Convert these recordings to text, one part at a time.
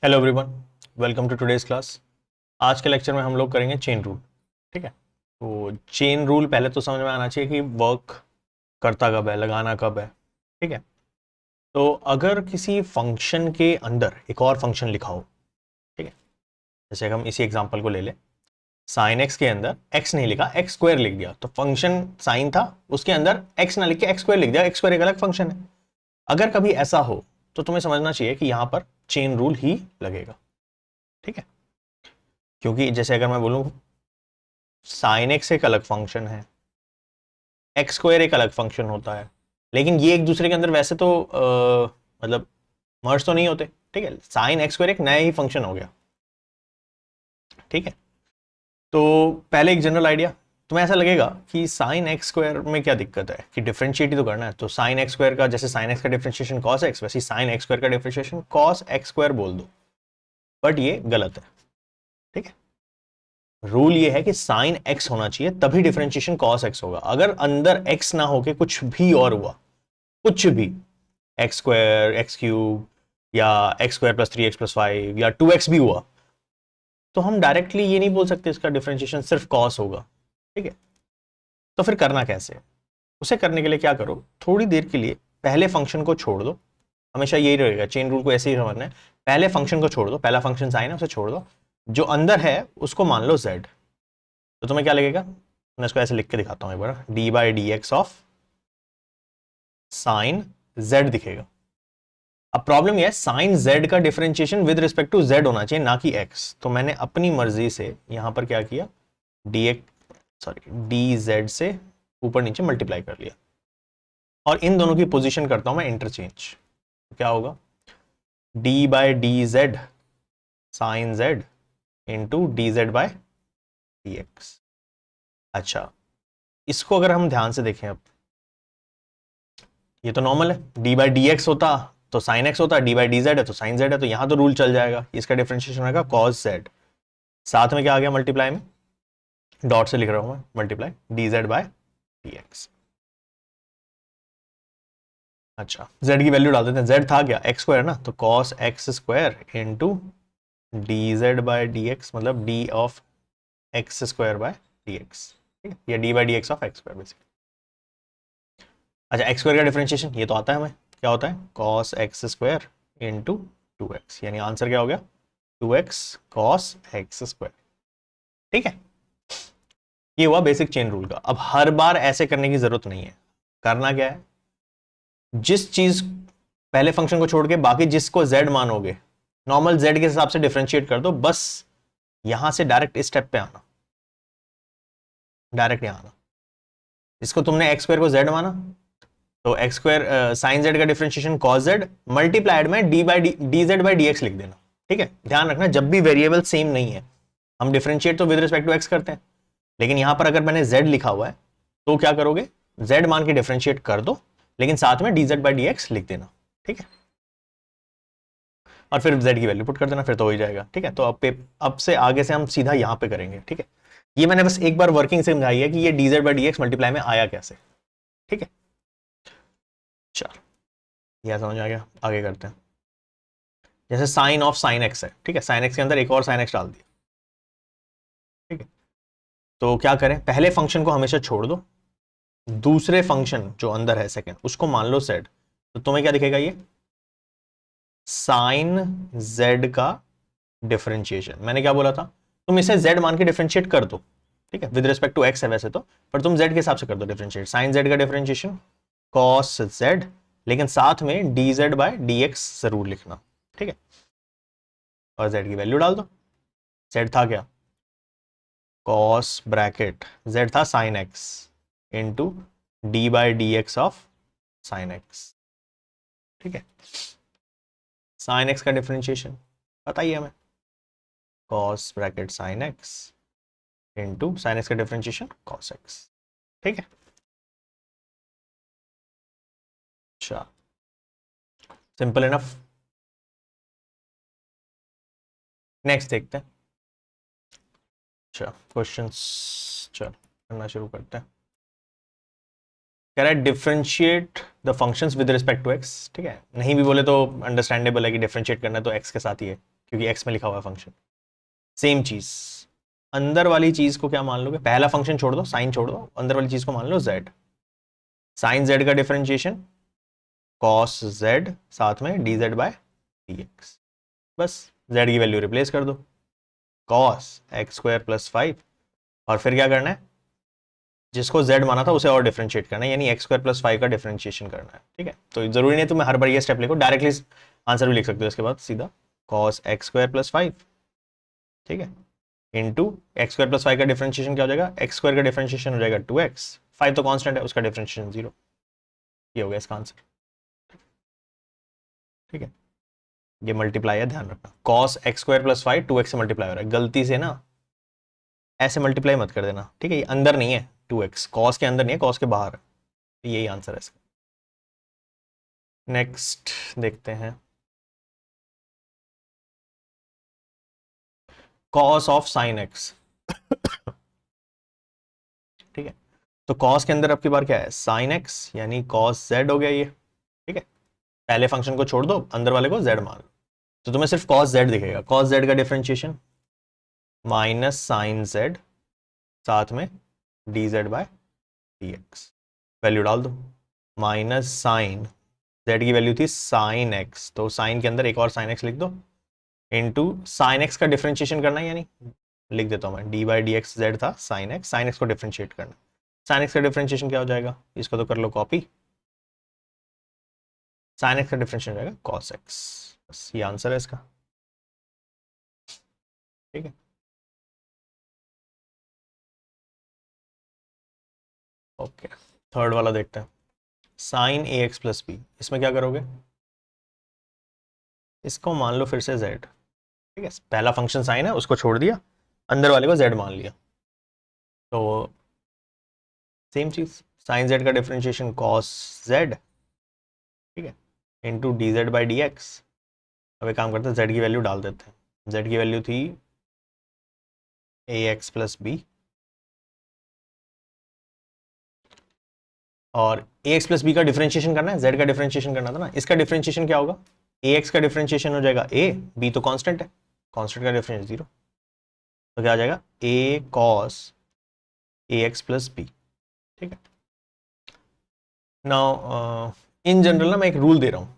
Hello everyone, welcome to today's class. आज के lecture में हम लोग करेंगे चेन रूल। ठीक है, तो चेन रूल पहले तो समझ में आना चाहिए कि वर्क करता कब है, लगाना कब है। ठीक है, तो अगर किसी फंक्शन के अंदर एक और फंक्शन लिखा हो, ठीक है, जैसे हम इसी एग्जांपल को ले लें, साइन एक्स के अंदर एक्स नहीं लिखा, एक्स स्क्वायर लिख दिया, तो फंक्शन साइन था, उसके अंदर एक्स ना लिख के एक्स स्क्वायर लिख दिया, एक्स स्क्वायर एक अलग फंक्शन है। अगर कभी ऐसा हो तो तुम्हें समझना चाहिए कि यहां पर चेन रूल ही लगेगा। ठीक है, क्योंकि जैसे अगर मैं बोलूं साइन एक्स एक अलग फंक्शन है, एक्स स्क्वायर एक अलग फंक्शन होता है, लेकिन ये एक दूसरे के अंदर वैसे तो मतलब मर्ज तो नहीं होते। ठीक है, साइन एक्स स्क्वायर एक नया ही फंक्शन हो गया। ठीक है, तो पहले एक जनरल आइडिया, तुम्हें ऐसा लगेगा कि साइन एक्स स्क्वायर में क्या दिक्कत है कि डिफरेंशिएट ही तो करना है, तो साइन एक्स स्क्वायर का जैसे साइन एक्स का डिफरेंशिएशन कॉस एक्स, वैसे साइन एक्स स्क्वायर का डिफरेंशिएशन कॉस एक्स स्क्वायर बोल दो। बट ये गलत है। ठीक है, रूल ये है कि साइन एक्स होना चाहिए तभी डिफरेंशिएशन कॉस एक्स होगा। अगर अंदर एक्स ना होके कुछ भी और हुआ, कुछ भी, एक्स स्क्वायर, एक्स क्यूब, या एक्स स्क्वायर प्लस 3x+5 या 2x भी हुआ, तो हम डायरेक्टली ये नहीं बोल सकते इसका डिफरेंशिएशन सिर्फ कॉस होगा। ठीक है, तो फिर करना कैसे? उसे करने के लिए क्या करो, थोड़ी देर के लिए पहले फंक्शन को छोड़ दो। हमेशा यही रहेगा, चेन रूल को ऐसे ही समझना है। पहले फंक्शन को छोड़ दो, पहला फंक्शन साइन है उसे छोड़ दो, जो अंदर है उसको मान लो z। तो तुम्हें क्या लगेगा, मैं इसको ऐसे लिख के दिखाता हूं एक बार, d/dx ऑफ साइन z दिखेगा। अब प्रॉब्लम यह है, साइन z का differentiation with respect to z होना चाहिए, ना कि x। तो मैंने अपनी मर्जी से यहां पर क्या किया, dz से ऊपर नीचे मल्टीप्लाई कर लिया, और इन दोनों की पोजीशन करता हूं मैं इंटरचेंज। तो क्या होगा, d/dz sign z into dz/dx। अच्छा, इसको अगर हम ध्यान से देखें, अब ये तो नॉर्मल है, d/dx होता तो साइन एक्स होता, d/dz है तो साइन z है, तो यहां तो रूल चल जाएगा, इसका डिफरेंशिएशन होगा cos z। साथ में क्या आ गया, मल्टीप्लाई में, डॉट से लिख रहा हूं मैं, मल्टीप्लाई dz/dx। अच्छा, z की वैल्यू डाल देते हैं, z था क्या, एक्स स्क्वायर ना, तो cos x square into dz/dx, मतलब d of x square by dx, ठीक है, या d/dx of x square basically. अच्छा, एक्स स्क्वायर का डिफरेंशिएशन ये तो आता है हमें, क्या होता है, cos x square into 2x, यानी आंसर क्या हो गया, 2x cos x स्क्वायर। ठीक है, ये हुआ बेसिक चेन रूल का। अब हर बार ऐसे करने की जरूरत नहीं है। करना क्या है, जिस चीज, पहले फंक्शन को छोड़ के बाकी जिसको z मानोगे, नॉर्मल z के हिसाब से डिफरेंशिएट कर दो, बस यहां से डायरेक्ट इस स्टेप पे आना, डायरेक्ट यहां आना। इसको तुमने एक्स स्क्वायर को z माना, तो एक्स स्क्वायर साइन z का डिफरेंशिएशन cos z मल्टीप्लाइड में dz/dx लिख देना। ठीक है, ध्यान रखना जब भी वेरिएबल सेम नहीं है, हम डिफरेंशिएट तो विद रिस्पेक्ट टू एक्स करते हैं, लेकिन यहां पर अगर मैंने z लिखा हुआ है तो क्या करोगे, z मान के डिफरेंशिएट कर दो, लेकिन साथ में dz/dx लिख देना। ठीक है, और फिर z की वैल्यू पुट कर देना, फिर तो हो ही जाएगा। ठीक है, तो अब से आगे से हम सीधा यहां पे करेंगे। ठीक है, ये मैंने बस एक बार वर्किंग से समझाई है कि ये dz/dx मल्टीप्लाई में आया कैसे। ठीक है, चलो यह समझ आ गया, आगे करते हैं। जैसे साइन ऑफ साइन एक्स है, ठीक है, साइन एक्स के अंदर एक और साइन एक्स डाल दिया। ठीक है, तो क्या करें, पहले फंक्शन को हमेशा छोड़ दो, दूसरे फंक्शन जो अंदर है सेकंड, उसको मान लो सेड। तो तुम्हें क्या दिखेगा, ये साइन जेड का डिफरेंशिएशन। मैंने क्या बोला था, तुम इसे जेड मान के डिफरेंशिएट कर दो। ठीक है, विद रिस्पेक्ट टू एक्स है वैसे तो, पर तुम जेड के हिसाब से कर दो डिफरेंशिएट, साइन जेड का डिफरेंशिएशन कॉस जेड, लेकिन साथ में dz/dx जरूर लिखना। ठीक है, और जेड की वैल्यू डाल दो। जेड था क्या, कॉस ब्रैकेट जेड था sine x into d/dx of sine x. ठीक है, साइन एक्स का डिफरेंशिएशन बताइए हमें, cos bracket sine x into sine x का डिफरेंशिएशन कॉस एक्स। ठीक है, अच्छा, सिंपल इनफ। नेक्स्ट देखते हैं। अच्छा, क्वेश्चंस, चलो करना शुरू करते हैं। कह रहा है differentiate the functions with respect to x. ठीक है, नहीं भी बोले तो अंडरस्टैंडेबल है कि डिफरेंशिएट करना है तो एक्स के साथ ही है, क्योंकि एक्स में लिखा हुआ है फंक्शन। सेम चीज अंदर वाली चीज को क्या मान लोगे, पहला फंक्शन छोड़ दो, साइन छोड़ दो, अंदर वाली चीज को मान लो जेड। साइन जेड का डिफरेंशिएशन कॉस जेड साथ में d z by d x. बस जेड की वैल्यू रिप्लेस कर दो, कॉस एक्स स्क्वायर प्लस 5, और फिर क्या करना है, जिसको z माना था उसे और डिफरेंशिएट करना है, यानी एक्स स्क्वायर प्लस 5 का डिफरेंशिएशन करना है। ठीक है, तो जरूरी नहीं तुम्हें हर बार ये स्टेप लिखो, डायरेक्टली आंसर भी लिख सकते हो इसके बाद सीधा कॉस एक्स स्क्वायर प्लस 5, ठीक है, इंटू एक्स स्क्वायर प्लस 5 का डिफरेंशिएशन क्या हो जाएगा, एक्स स्क्वायर का डिफरेंशिएशन हो जाएगा 2x, 5 तो कांस्टेंट है, उसका डिफरेंशिएशन 0। ये हो गया इसका आंसर। ठीक है, ये मल्टीप्लाई है, ध्यान रखना, cos x square plus 5 2x से मल्टीप्लाई हो रहा है, गलती से ना ऐसे मल्टीप्लाई मत कर देना। ठीक है, ये अंदर नहीं है 2x, कॉस के अंदर नहीं है, कॉस के बाहर है, यही आंसर है इसका। नेक्स्ट देखते हैं, कॉस ऑफ साइन एक्स। ठीक है, तो कॉस के अंदर अब की बार क्या है, साइन एक्स, यानी कॉस जेड हो गया ये। ठीक है, पहले फंक्शन को छोड़ दो, अंदर वाले को जेड मान लो, तो तुम्हें सिर्फ कॉस जेड दिखेगा। कॉस जेड का डिफरेंशिएशन माइनस साइन जेड साथ में d z by d x, value डाल दो, माइनस साइन जेड की वैल्यू थी साइन एक्स, तो साइन के अंदर एक और साइन एक्स लिख दो, इंटू साइन एक्स का डिफरेंशिएशन करना है, यानी लिख देता हूं मैं, d by D x z था साइन एक्स को डिफरेंशिएट करना। साइन एक्स का डिफरेंशिएशन क्या हो जाएगा, इसको तो कर लो कॉपी, साइन एक्स का डिफरेंशिएशन हो जाएगा कॉस एक्स। बस ये आंसर है इसका। ठीक है, ओके, थर्ड वाला देखते हैं, sign a x plus B. इसमें क्या करोगे, इसको मान लो फिर से जेड। ठीक है, पहला फंक्शन साइन है, उसको छोड़ दिया, अंदर वाले को जेड मान लिया, तो सेम चीज, साइन जेड का डिफरेंशिएशन कॉस जेड, ठीक है, into d Z by D x. अब एक काम करते हैं, जेड की वैल्यू डाल देते हैं, जेड की वैल्यू थी ए एक्स प्लस बी, और ए एक्स प्लस बी का डिफरेंशिएशन करना है, जेड का डिफरेंशिएशन करना था ना, इसका डिफरेंशिएशन क्या होगा, ए एक्स का डिफरेंशिएशन हो जाएगा ए, बी तो कांस्टेंट है, कांस्टेंट का डिफरेंशिएशन 0, तो क्या आ जाएगा ए cos a x plus b. ठीक है, नाउ इन जनरल ना मैं एक रूल दे रहा हूँ,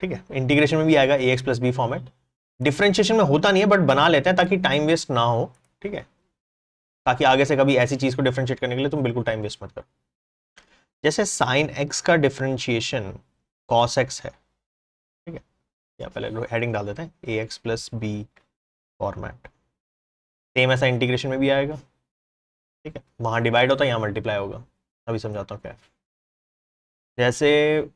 ठीक है, इंटीग्रेशन में भी आएगा A x plus B format, differentiation में होता नहीं है बट बना लेते हैं ताकि टाइम वेस्ट ना हो। ठीक है, ताकि आगे से कभी ऐसी चीज को डिफरेंशिएट करने के लिए तुम बिल्कुल टाइम वेस्ट मत करो। जैसे साइन एक्स का डिफरेंशिएशन कॉस एक्स है, ठीक है, या पहले हेडिंग डाल देते हैं A x plus B format, same ऐसा इंटीग्रेशन में भी आएगा। ठीक है, वहां डिवाइड होता है, यहाँ मल्टीप्लाई होगा, अभी समझाता हूँ क्या है। जैसे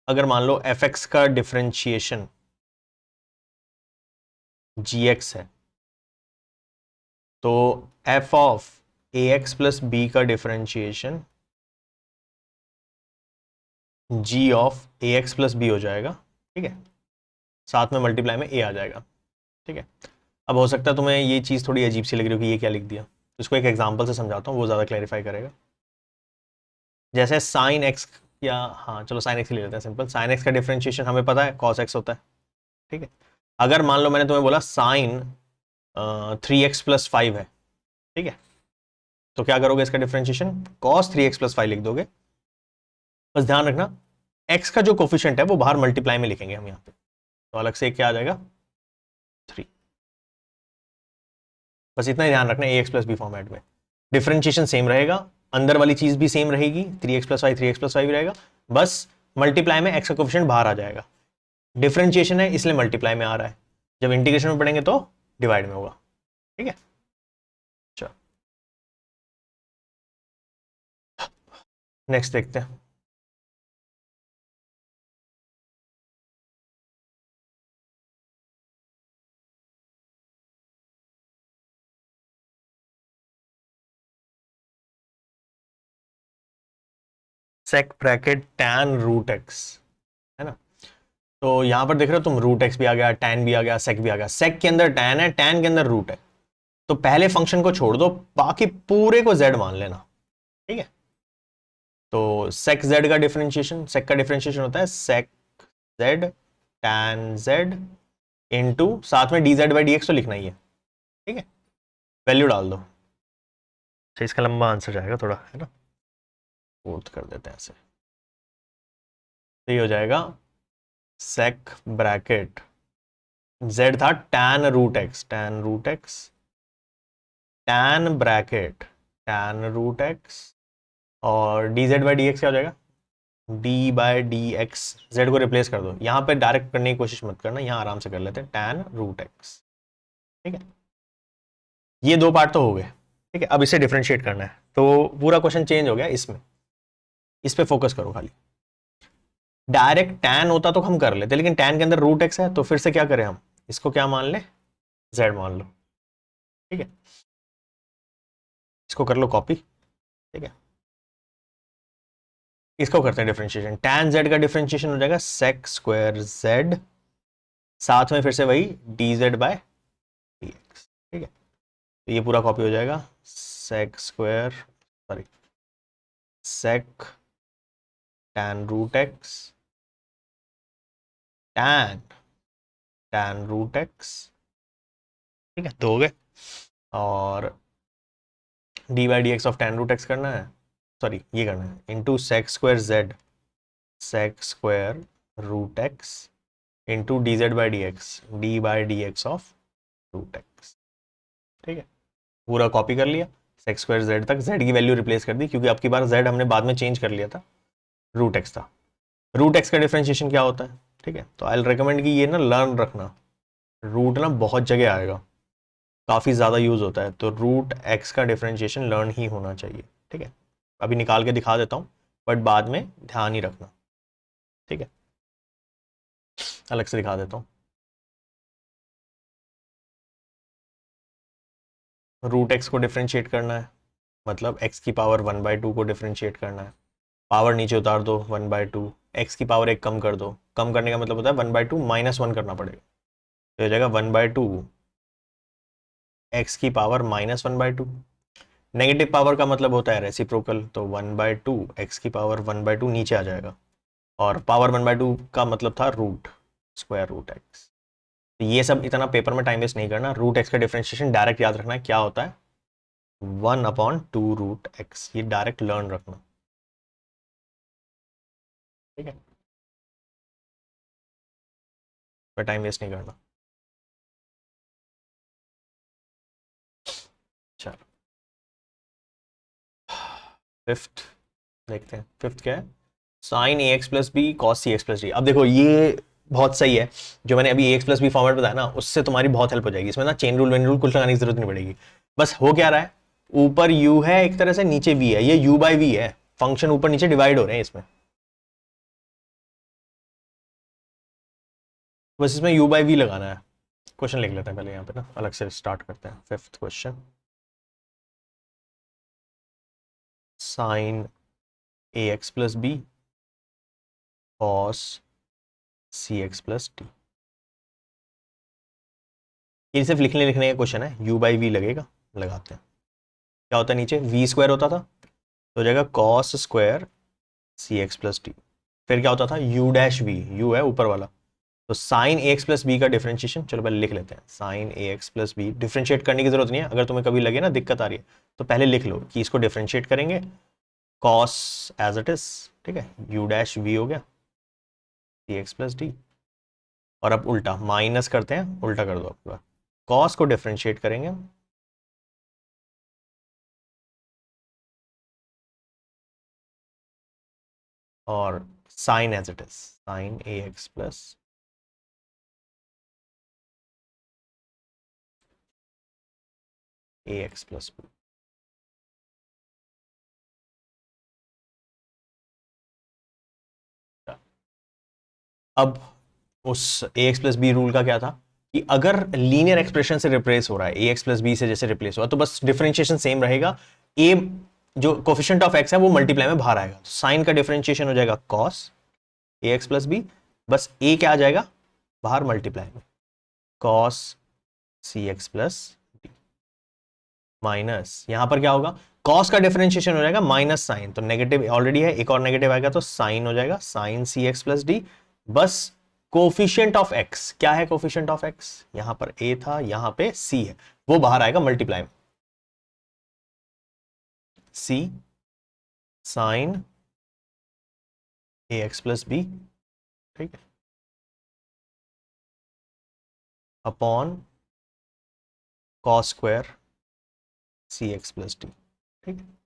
अगर मान लो एफ एक्स का डिफरेंशिएशन जी एक्स है, तो F of A x plus B का differentiation G of A x plus B हो जाएगा। ठीक है, साथ में मल्टीप्लाई में ए आ जाएगा। ठीक है, अब हो सकता है तुम्हें ये चीज़ थोड़ी अजीब सी लग रही हो कि ये क्या लिख दिया, तो इसको एक एग्जांपल से समझाता हूँ, वो ज़्यादा क्लैरिफाई करेगा। जैसे साइन एक्स, या हाँ चलो साइन एक्स ले लेते हैं सिंपल, साइन एक्स का डिफरेंशिएशन हमें पता है कॉस एक्स होता है। ठीक है, अगर मान लो मैंने तुम्हें बोला साइन 3x प्लस 5 है, ठीक है, तो क्या करोगे, इसका डिफरेंशिएशन कॉस 3x प्लस 5 लिख दोगे। बस ध्यान रखना x का जो कोफिशिएंट है वो बाहर मल्टीप्लाई में लिखेंगे हम यहाँ पे, तो अलग से क्या आ जाएगा 3। बस इतना ही ध्यान रखना, ए एक्स प्लस बी फॉर्मेट में डिफरेंशिएशन सेम रहेगा, अंदर वाली चीज भी सेम रहेगी, 3x प्लस 5 3x प्लस 5 रहेगा, बस मल्टीप्लाई में x का कोफिशिएंट बाहर आ जाएगा। डिफरेंशिएशन है इसलिए मल्टीप्लाई में आ रहा है, जब इंटीग्रेशन में पढ़ेंगे तो डिवाइड में होगा। ठीक है, चलो नेक्स्ट देखते हैं, सेक ब्रैकेट टैन रूट एक्स, है ना, तो यहां पर देख रहे हो तुम, रूट एक्स भी आ गया, टैन भी आ गया, सेक भी आ गया, सेक के अंदर टैन है, टैन के अंदर रूट है, तो पहले फंक्शन को छोड़ दो, बाकी पूरे को जेड मान लेना। ठीक है, तो सेक जेड का डिफरेंशिएशन, सेक का डिफरेंशिएशन होता है सेक जेड टैन जेड इनटू साथ में dz बाई dx तो लिखना ही है, ठीक है, वैल्यू डाल दो। अच्छा इसका लंबा आंसर जाएगा थोड़ा, है ना, फोर्थ कर देते हैं ऐसे, तो ये हो जाएगा सेक ब्रैकेट z था tan root x, tan bracket tan root x, और dz बाई dx क्या हो जाएगा, d by D x, z को रिप्लेस कर दो, यहाँ पे डायरेक्ट करने की कोशिश मत करना, यहाँ आराम से कर लेते हैं tan रूट एक्स, ठीक है। ये दो पार्ट तो हो गए, ठीक है, अब इसे डिफरेंशिएट करना है, तो पूरा क्वेश्चन चेंज हो गया इसमें, इस पे फोकस करो खाली। डायरेक्ट tan होता तो हम कर लेते, लेकिन tan के अंदर रूट एक्स है, तो फिर से क्या करें हम, इसको क्या मान लें, z मान लो, ठीक है, इसको कर लो कॉपी, ठीक है, इसको करते हैं डिफरेंशिएशन, tan z का डिफरेंशिएशन हो जाएगा sec स्क्वायर z, साथ में फिर से वही dz बाय dx, ठीक है, तो ये पूरा कॉपी हो जाएगा, sec square, sorry sec tan root x, tan root x, ठीक है, तो हो गए, और d by D x of tan root x करना है, सॉरी ये करना है, into sec square z, sec square root x, into d Z by D x, d by D x of root x, ठीक है, पूरा कॉपी कर लिया, sec स्क्वायर z तक z की वैल्यू रिप्लेस कर दी, क्योंकि आपकी बार z हमने बाद में चेंज कर लिया था, रूट एक्स था, रूट एक्स का डिफरेंशिएशन क्या होता है, ठीक है, तो आई रिकमेंड कि ये ना लर्न रखना, रूट ना बहुत जगह आएगा, काफ़ी ज़्यादा यूज़ होता है, तो रूट एक्स का डिफरेंशिएशन लर्न ही होना चाहिए, ठीक है, अभी निकाल के दिखा देता हूँ, बट बाद में ध्यान ही रखना, ठीक है, अलग से दिखा देता हूँ, रूट एक्स को डिफरेंशिएट करना है, मतलब एक्स की पावर 1/2 को डिफरेंशिएट करना है, पावर नीचे उतार दो 1/2, एक्स की पावर एक कम कर दो, कम करने का मतलब होता है 1/2 -1 करना पड़ेगा, तो हो जाएगा 1/2 एक्स की पावर -1/2, नेगेटिव पावर का मतलब होता है रेसिप्रोकल, तो 1/2 एक्स की पावर 1/2 नीचे आ जाएगा, और पावर 1/2 का मतलब था रूट, स्क्वायर रूट एक्स, तो ये सब इतना पेपर में टाइम वेस्ट नहीं करना, रूट एक्स का डिफरेंशिएशन डायरेक्ट याद रखना है क्या होता है, 1/2 रूट एक्स, ये डायरेक्ट लर्न रखना, ठीक है, पर टाइम वेस्ट नहीं करना। चलो फिफ्थ देखते हैं, फिफ्थ क्या है, sign a x plus B cos C x plus D. अब देखो ये बहुत सही है, जो मैंने अभी ए एक्स प्लस बी फॉर्मेट बताया ना, उससे तुम्हारी बहुत हेल्प हो जाएगी, इसमें ना चेन रूल वेन रूल कुछ लगाने की जरूरत नहीं पड़ेगी, बस हो क्या रहा है, ऊपर u है एक तरह से, नीचे v है, ये u बाई वी है, फंक्शन ऊपर नीचे डिवाइड हो रहे हैं इसमें, बस इसमें u बाई वी लगाना है। क्वेश्चन लिख लेते हैं पहले यहाँ पे ना, अलग से स्टार्ट करते हैं, fifth question, sign a x plus B cos C x plus D, ये सिर्फ लिखने लिखने का क्वेश्चन है, u बाई वी लगेगा, लगाते हैं, क्या होता है नीचे v स्क्वायर होता था, तो हो जाएगा cos square c x plus D, फिर क्या होता था u डैश वी, u है ऊपर वाला, तो sign a x plus B का डिफरेंशिएशन, चलो पहले लिख लेते हैं, sign a x plus B, differentiate करने की जरूरत नहीं है, अगर तुम्हें कभी लगे ना दिक्कत आ रही है तो पहले लिख लो कि इसको डिफरेंशिएट करेंगे, कॉस एज इट इज, ठीक है, u डैश वी हो गया सी एक्स प्लस डी, और अब उल्टा माइनस करते हैं, उल्टा कर दो आपका, कॉस को डिफरेंशिएट करेंगे, और sine as it is, sine a x plus a x plus b, अब उस a x plus b rule का क्या था कि अगर लीनियर एक्सप्रेशन से रिप्लेस हो रहा है, ए एक्स प्लस बी से जैसे रिप्लेस हुआ, तो बस डिफरेंशिएशन सेम रहेगा, ए जो कोफिशिएंट ऑफ एक्स है वो मल्टीप्लाई में बाहर आएगा, तो साइन का डिफरेंशिएशन हो जाएगा cos a x plus b, बस ए क्या आ जाएगा बाहर मल्टीप्लाई में, कॉस सी एक्स प्लस डी, माइनस यहां पर क्या होगा, कॉस का डिफरेंशिएशन हो जाएगा माइनस साइन, तो नेगेटिव ऑलरेडी है, एक और नेगेटिव आएगा तो साइन हो जाएगा, साइन सी एक्स प्लस डी, बस कोफिशिएंट ऑफ एक्स क्या है? कोफिशिएंट ऑफ एक्स यहां पर a था, यहां पे c है, वो बाहर आएगा मल्टीप्लाई में, c sine ax plus b, ठीक है, upon cos square c x plus d, ठीक है।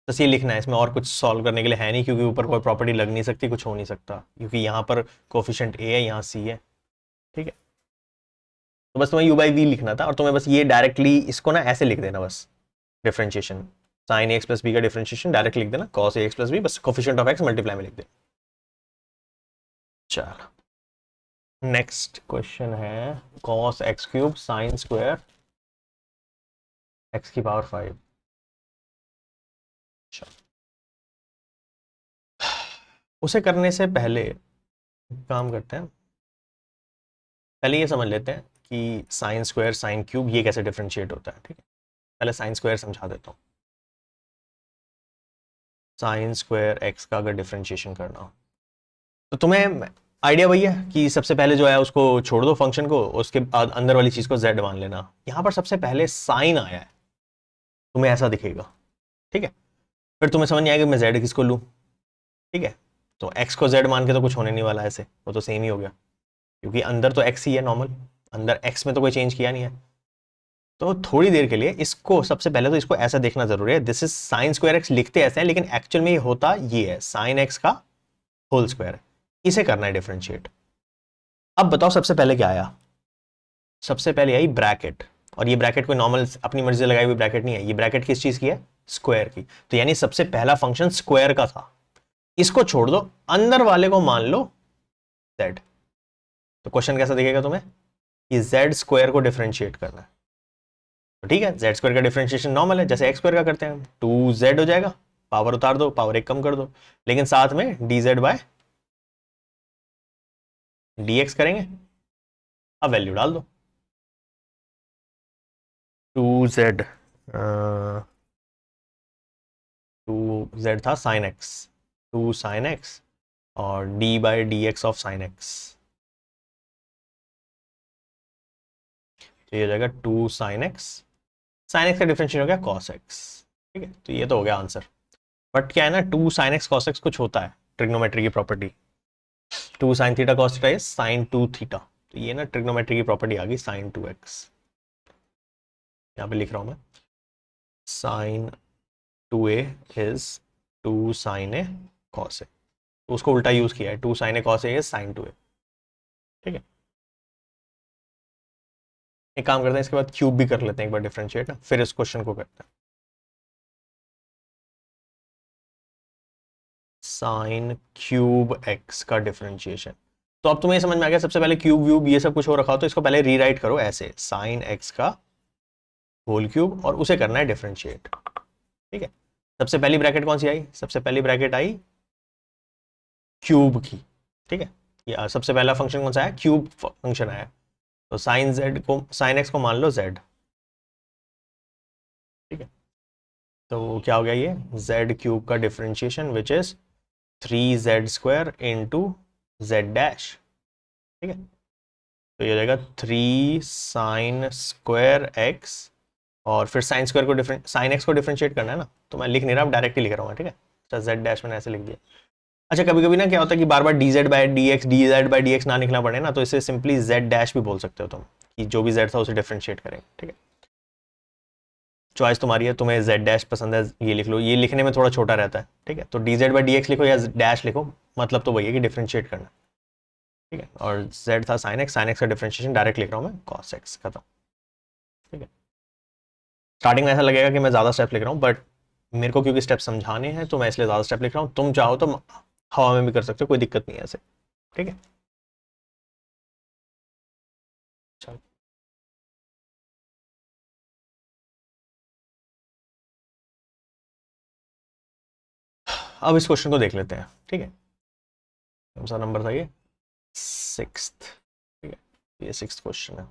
बस ये लिखना है, इसमें और कुछ सॉल्व करने के लिए है नहीं, क्योंकि ऊपर कोई प्रॉपर्टी लग नहीं सकती, कुछ हो नहीं सकता, क्योंकि यहाँ पर कोफिशिएंट ए है, यहाँ सी है, ठीक है। तो बस तुम्हें यू बाई वी लिखना था, और तुम्हें बस ये डायरेक्टली इसको ना ऐसे लिख देना, बस differentiation sine x plus B का डिफरेंशिएशन डायरेक्ट लिख देना, cos a x plus b, बस कोफिशिएंट ऑफ एक्स मल्टीप्लाई में लिख देना। चलो नेक्स्ट क्वेश्चन है cos x cube sine square x की पावर 5। उसे करने से पहले काम करते हैं, पहले ये समझ लेते हैं कि साइन स्क्वायर साइन क्यूब ये कैसे डिफरेंशिएट होता है, ठीक है। पहले साइन स्क्वायर समझा देता हूँ। साइन स्क्वायर एक्स का अगर डिफरेंशिएशन करना हो तो तुम्हें आइडिया वही है कि सबसे पहले जो है उसको छोड़ दो फंक्शन को, उसके बाद अंदर वाली चीज को z मान लेना। यहां पर सबसे पहले साइन आया है, तुम्हें ऐसा दिखेगा, ठीक है। फिर तुम्हें समझ नहीं आएगा मैं z किसको लूं, ठीक है। तो x को z मान के तो कुछ होने नहीं वाला, ऐसे वो तो सेम ही हो गया, क्योंकि अंदर तो x ही है नॉर्मल, अंदर x में तो कोई चेंज किया नहीं है। तो थोड़ी देर के लिए इसको, सबसे पहले तो इसको ऐसा देखना जरूरी है, this is sine square x, लिखते ऐसे हैं लेकिन एक्चुअल में ये होता ये है साइन एक्स का होल स्क्वायर है, इसे करना है डिफरेंशिएट। अब बताओ सबसे पहले क्या आया? सबसे पहले आई ब्रैकेट, और ये ब्रैकेट कोई नॉर्मल अपनी मर्जी से लगाई हुई ब्रैकेट नहीं है, ये ब्रैकेट किस चीज की है? स्क्वायर की। तो यानी सबसे पहला फंक्शन स्क्वायर का था, इसको छोड़ दो, अंदर वाले को मान लो z। तो क्वेश्चन कैसा दिखेगा तुम्हें? कि z स्क्वायर को डिफरेंशिएट करना है, तो ठीक है, z स्क्वायर का डिफरेंशिएशन नॉर्मल है, जैसे x स्क्वायर का करते हैं, 2z हो जाएगा, पावर उतार दो, पावर एक कम कर दो, लेकिन साथ में dz बाय dx करेंगे। अब वैल्यू डाल दो, 2z 2z था साइन एक्स, 2 साइन एक्स और d by D x of sine x, तो ये हो जाएगा 2 साइन एक्स, साइन एक्स का डिफरेंशिएट हो गया कॉस एक्स, ठीक है। तो ये तो हो गया आंसर। बट क्या है ना, 2 साइन एक्स कॉस एक्स कुछ होता है, ट्रिग्नोमेट्री की property, 2 sine theta cos theta is sine 2 theta, तो ये ना ट्रिग्नोमेट्री की प्रॉपर्टी आ गई साइन 2x। यहाँ पे लिख रहा हूँ मैं, sine 2a is 2 sine A cos A, तो उसको उल्टा यूज किया है, 2 sine A cos A is sine 2a, ठीक है। एक काम करते हैं, इसके बाद क्यूब भी कर लेते हैं एक बार डिफरेंशिएट ना, फिर इस क्वेश्चन को करते हैं। साइन क्यूब एक्स का डिफरेंशिएशन, तो अब तुम्हें समझ में आ गया, सबसे पहले क्यूब व्यूब ये सब कुछ हो रखा हो तो इसको पहले रीराइट करो ऐसे, साइन एक्स का होल क्यूब, और उसे करना है डिफरेंशिएट, ठीक है। सबसे पहली ब्रैकेट कौन सी आई? सबसे पहली ब्रैकेट आई क्यूब की, ठीक है। या सबसे पहला फंक्शन कौन सा है? क्यूब फंक्शन आया, तो साइन जेड को, साइन एक्स को मान लो जेड, ठीक है। तो क्या हो गया ये जेड क्यूब का differentiation which is 3z square into Z dash, ठीक है। तो ये हो जाएगा 3 साइन स्क्वायर एक्स, और फिर साइन स्क्वायर को साइन एक्स को डिफरेंशिएट करना है ना, तो मैं लिख नहीं रहा, डायरेक्ट ही लिख रहा हूँ, ठीक है। अच्छा जेड डैश मैंने ऐसे लिख दिया। अच्छा कभी कभी ना क्या होता है कि बार बार dz बाई डी एक्स ना लिखना पड़े ना, तो इसे सिंपली z डैश भी बोल सकते हो तुम, कि जो भी z था उसे डिफरेंशिएट करेंगे, ठीक है। चॉइस तुम्हारी है, तुम्हें z डैश पसंद है ये लिख लो, ये लिखने में थोड़ा छोटा रहता है, ठीक है। तो dz बाई डी एक्स लिखो या डैश लिखो, मतलब तो वही है कि डिफरेंशिएट करना, ठीक है। और z था साइन एक्स का डिफरेंशिएशन डायरेक्ट लिख रहा हूँ मैं कॉस एक्स, खत्म, ठीक है। स्टार्टिंग में ऐसा लगेगा कि मैं ज़्यादा स्टेप लिख रहा हूँ, बट मेरे को क्योंकि स्टेप समझाने हैं तो मैं इसलिए ज़्यादा स्टेप लिख रहा हूँ, तुम चाहो तो हवा में भी कर सकते हो, कोई दिक्कत नहीं है ऐसे, ठीक है। चलो अब इस क्वेश्चन को देख लेते हैं, ठीक है। कौन सा नंबर था ये? 6th, ठीक है, ये 6th क्वेश्चन है।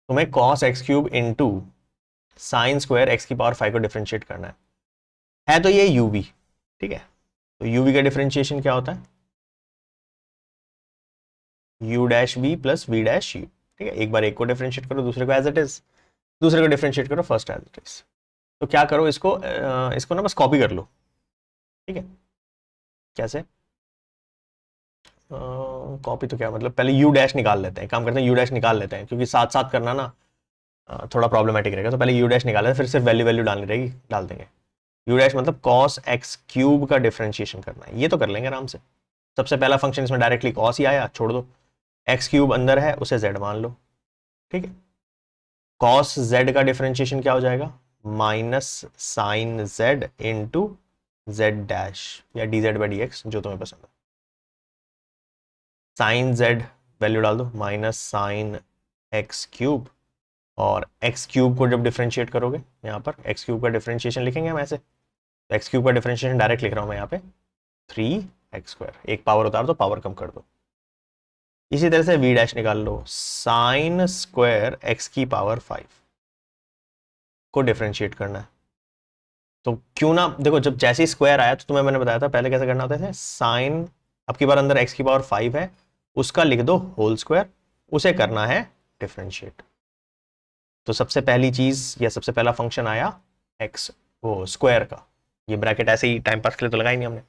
तुम्हें cos x cube into sine square x की पावर 5 को डिफरेंशिएट करना है तो ये u भी, ठीक है। तो यूवी का डिफरेंशिएशन क्या होता है, u dash v plus v dash u. ठीक है, एक बार एक को डिफरेंशिएट करो, दूसरे को एज इट इज, दूसरे को डिफरेंशिएट करो फर्स्ट एज इट इज। तो क्या करो, इसको ना बस कॉपी कर लो। ठीक है, कैसे कॉपी, तो क्या मतलब, पहले यू डैश निकाल लेते हैं, काम करते हैं यू डैश निकाल लेते हैं, क्योंकि साथ साथ करना ना थोड़ा प्रॉब्लमेटिक रहेगा। तो पहले यू डैश निकालें, फिर सिर्फ वैल्यू वैल्यू डालनी रहेगी, डाल देंगे। यू डैश मतलब कॉस एक्स क्यूब का डिफरेंशिएशन करना है, ये तो कर लेंगे आराम से। सबसे पहला फंक्शन इसमें डायरेक्टली कॉस ही आया, छोड़ दो, एक्स क्यूब अंदर है उसे जेड मान लो। ठीक है, कॉस जेड का डिफरेंशिएशन क्या हो जाएगा, minus sine Z into Z dash या D Z by D X, जो तुम्हें पसंद है। साइन जेड वैल्यू डाल दो, माइनस साइन एक्स क्यूब, और एक्स क्यूब को जब डिफरेंशिएट करोगे, यहाँ पर एक्स क्यूब का डिफरेंशिएशन लिखेंगे हम ऐसे, एक्स क्यूब का डिफरेंशिएशन डायरेक्ट लिख रहा हूँ मैं यहाँ पे, 3x², एक पावर उतार दो, पावर कम कर दो। इसी तरह से v डैश निकाल लो, साइन स्क्वायर एक्स की पावर 5 को डिफरेंशिएट करना है। तो क्यों ना, देखो जब जैसे ही स्क्वायर आया तो तुम्हें मैंने बताया था पहले कैसे करना होता है, साइन, अब की बार अंदर एक्स की पावर 5 है, उसका लिख दो होल स्क्वायर, उसे करना है डिफरेंशिएट। तो सबसे पहली चीज या सबसे पहला फंक्शन आया एक्स, वो स्क्वायर का, ये ब्रैकेट ऐसे ही टाइम पास के लिए तो लगाई नहीं हमने।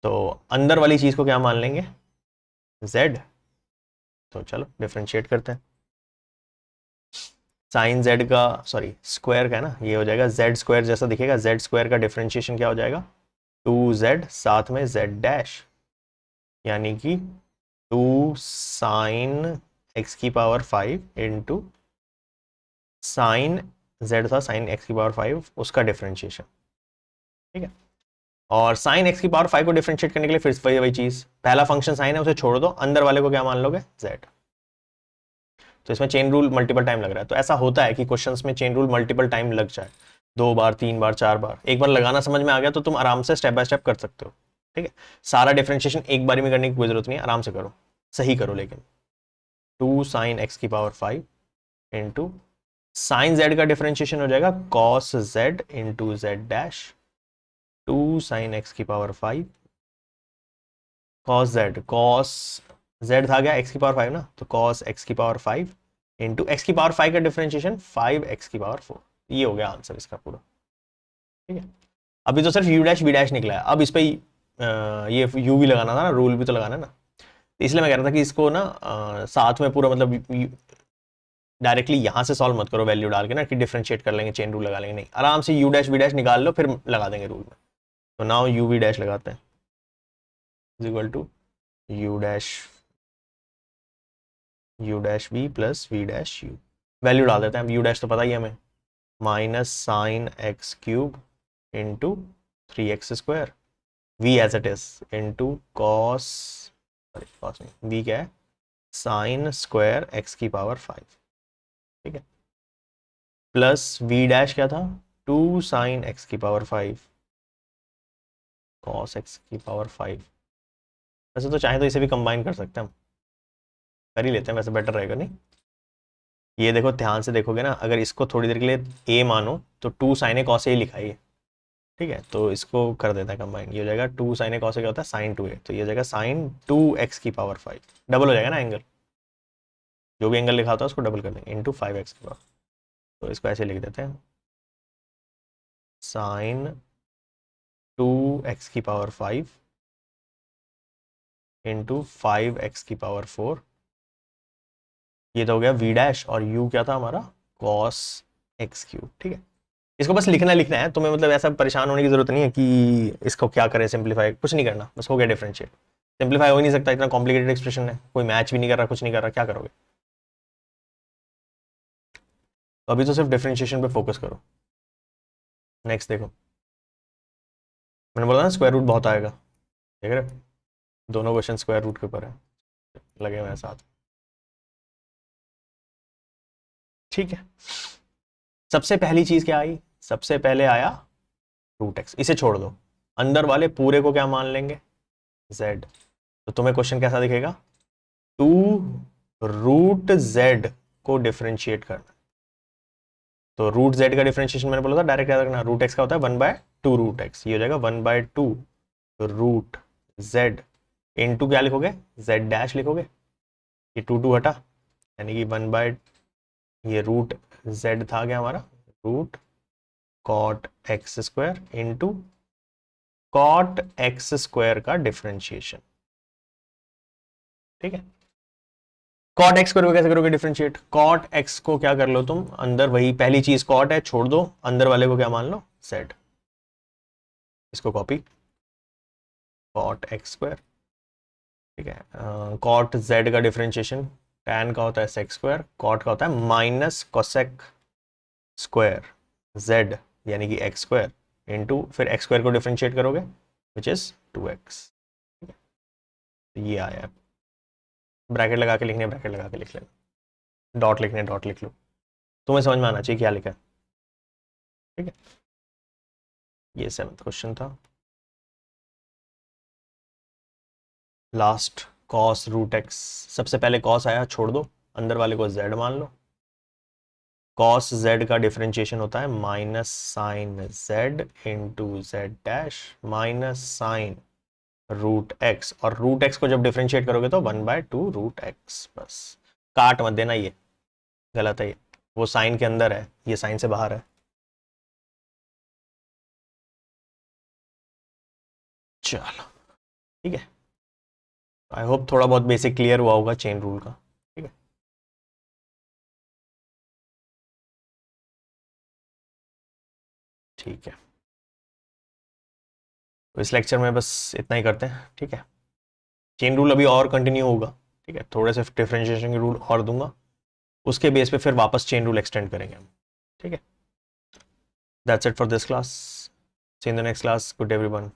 तो अंदर वाली चीज को क्या मान लेंगे, z। तो चलो डिफरेंशिएट करते हैं, साइन z का, सॉरी स्क्वायर का है ना, ये हो जाएगा z स्क्वायर जैसा दिखेगा, z स्क्वायर का डिफरेंशिएशन क्या हो जाएगा, 2z साथ में z डैश, यानी कि 2 साइन x की पावर 5 इंटू साइन z था, साइन x की पावर 5 उसका डिफरेंशिएशन। ठीक है, और साइन x की पावर 5 को डिफरेंशिएट करने के लिए फिर वही वही चीज, पहला फंक्शन साइन है उसे छोड़ दो, अंदर वाले को क्या मान लोगे, z। तो इसमें चेन रूल मल्टीपल टाइम लग रहा है, तो ऐसा होता है कि क्वेश्चंस में चेन रूल मल्टीपल टाइम लग जाए, 2 बार 3 बार 4 बार, एक बार लगाना समझ में आ गया तो तुम आराम से स्टेप बाय स्टेप कर सकते हो। ठीक है, सारा डिफरेंशिएशन एक बारी में करने की कोई जरूरत नहीं है, आराम से करो, सही करो। लेकिन 2 साइन एक्स की पावर 5 इंटू साइन जेड का डिफरेंशिएशन हो जाएगा cos Z into Z dash, 2 sine x की पावर 5 कॉस जेड था गया एक्स की पावर 5 ना, तो कॉस एक्स की पावर 5 इंटू एक्स की पावर 5 का डिफरेंशिएशन 5x की पावर 4। ये हो गया आंसर इसका पूरा। ठीक है, अभी तो सिर्फ यू डैश बी डैश निकला है, अब इस पे ये यू भी लगाना था ना, रूल भी तो लगाना है ना, तो इसलिए मैं कह रहा था कि इसको ना साथ में पूरा मतलब डायरेक्टली यहाँ से सॉल्व मत करो वैल्यू डाल के ना, कि डिफरेंशिएट कर लेंगे चेन रूल लगा लेंगे, नहीं, आराम से यू डैश बी डैश निकाल लो फिर लगा देंगे रूल में। तो नाउ यू वी डैश लगाते हैं, is equal to u dash v plus v dash u, value डाल देते हैं, अब यू डैश तो पता ही है हमें, minus sine x cube into 3x², v as it is into cos, sorry cos नहीं, वी क्या है, साइन स्क्वायर एक्स की पावर 5। ठीक है, प्लस वी डैश क्या था, 2 साइन एक्स की पावर 5 कॉस एक्स की पावर 5। वैसे तो चाहे तो इसे भी कंबाइन कर सकते हैं हम, कर ही लेते हैं, वैसे बेटर रहेगा नहीं। ये देखो ध्यान से देखोगे ना, अगर इसको थोड़ी देर के लिए a मानो तो 2 साइन ए कॉस ए लिखा है, ठीक है, तो इसको कर देता है कंबाइन, ये हो जाएगा 2 साइन ए कॉस ए क्या होता है, साइन 2a, तो ये हो जाएगा साइन 2x की पावर 5, डबल हो जाएगा ना एंगल, जो भी एंगल लिखा होता है उसको डबल कर देंगे इंटू 5x की पावर। तो इसको ऐसे लिख देते हैं, साइन 2x की पावर 5 इंटू 5x की पावर 4, ये तो हो गया v डैश, और u क्या था हमारा, cos x क्यूब। ठीक है, इसको बस लिखना लिखना है तुम्हें, मतलब ऐसा परेशान होने की जरूरत नहीं है कि इसको क्या करें सिंप्लीफाई, कुछ नहीं करना, बस हो गया डिफरेंशिएट। सिंप्लीफाई हो ही नहीं सकता, इतना कॉम्प्लिकेटेड एक्सप्रेशन है, कोई मैच भी नहीं कर रहा, कुछ नहीं कर रहा, क्या करोगे। तो अभी तो सिर्फ डिफरेंशिएशन पे फोकस करो। नेक्स्ट देखो, मैंने बोला ना स्क्वायर रूट बहुत आएगा, देख रहे हो? दोनों क्वेश्चन स्क्वायर रूट के ऊपर है, लगे हुए हैं साथ। ठीक है, सबसे पहली चीज क्या आई, सबसे पहले आया रूट एक्स, इसे छोड़ दो, अंदर वाले पूरे को क्या मान लेंगे, z। तो तुम्हें क्वेश्चन कैसा दिखेगा, 2 रूट z को डिफरेंशिएट करना। तो रूट z का डिफरेंशिएशन मैंने बोला था डायरेक्ट याद रखना, रूट x का होता है 1/2 रूट x, ये हो जाएगा 1/2 तो रूट z इंटू क्या लिखोगे, z डैश लिखोगे, ये 2 हटा, यानी कि 1 बाय, ये रूट z था क्या हमारा, root cot x square into cot x square का डिफरेंशिएशन। ठीक है, कॉट एक्स स्क्वायर को कैसे करोगे डिफरेंशिएट, कॉट एक्स को क्या कर लो तुम, अंदर वही पहली चीज कॉट है, छोड़ दो, अंदर वाले को क्या मान लो, z, इसको कॉपी, कॉट एक्स स्क्वायर। ठीक है, कॉट z का डिफरेंशिएशन, tan का होता है sec स्क्वायर, कॉट का होता है माइनस कोसेक स्क्वायर z, यानी कि एक्स स्क्वायर इंटू फिर एक्स स्क्वायर को डिफरेंशिएट करोगे विच इज 2x। ये आया, ब्रैकेट लगा के लिखने, ब्रैकेट लगा के लिख लेना, डॉट लिखने डॉट लिख लो, तुम्हें समझ में आना चाहिए क्या लिखा है। ठीक है, ये 7th क्वेश्चन था। लास्ट कॉस रूट एक्स, सबसे पहले कॉस आया, छोड़ दो, अंदर वाले को z मान लो, कॉस z का डिफरेंशिएशन होता है minus sine z into Z dash minus sine root x, और रूट एक्स को जब डिफरेंशिएट करोगे तो 1/2 रूट एक्स, बस काट मत देना, ये गलत है, ये वो साइन के अंदर है, ये साइन से बाहर है। चलो ठीक है, आई होप थोड़ा बहुत बेसिक क्लियर हुआ होगा चेन रूल का। ठीक है, ठीक है, तो इस लेक्चर में बस इतना ही करते हैं। ठीक है, चेन रूल अभी और कंटिन्यू होगा। ठीक है, थोड़े से डिफरेंशिएशन के रूल और दूंगा, उसके बेस पे फिर वापस चेन रूल एक्सटेंड करेंगे हम। ठीक है, that's it for this class, see in the next class, good everyone.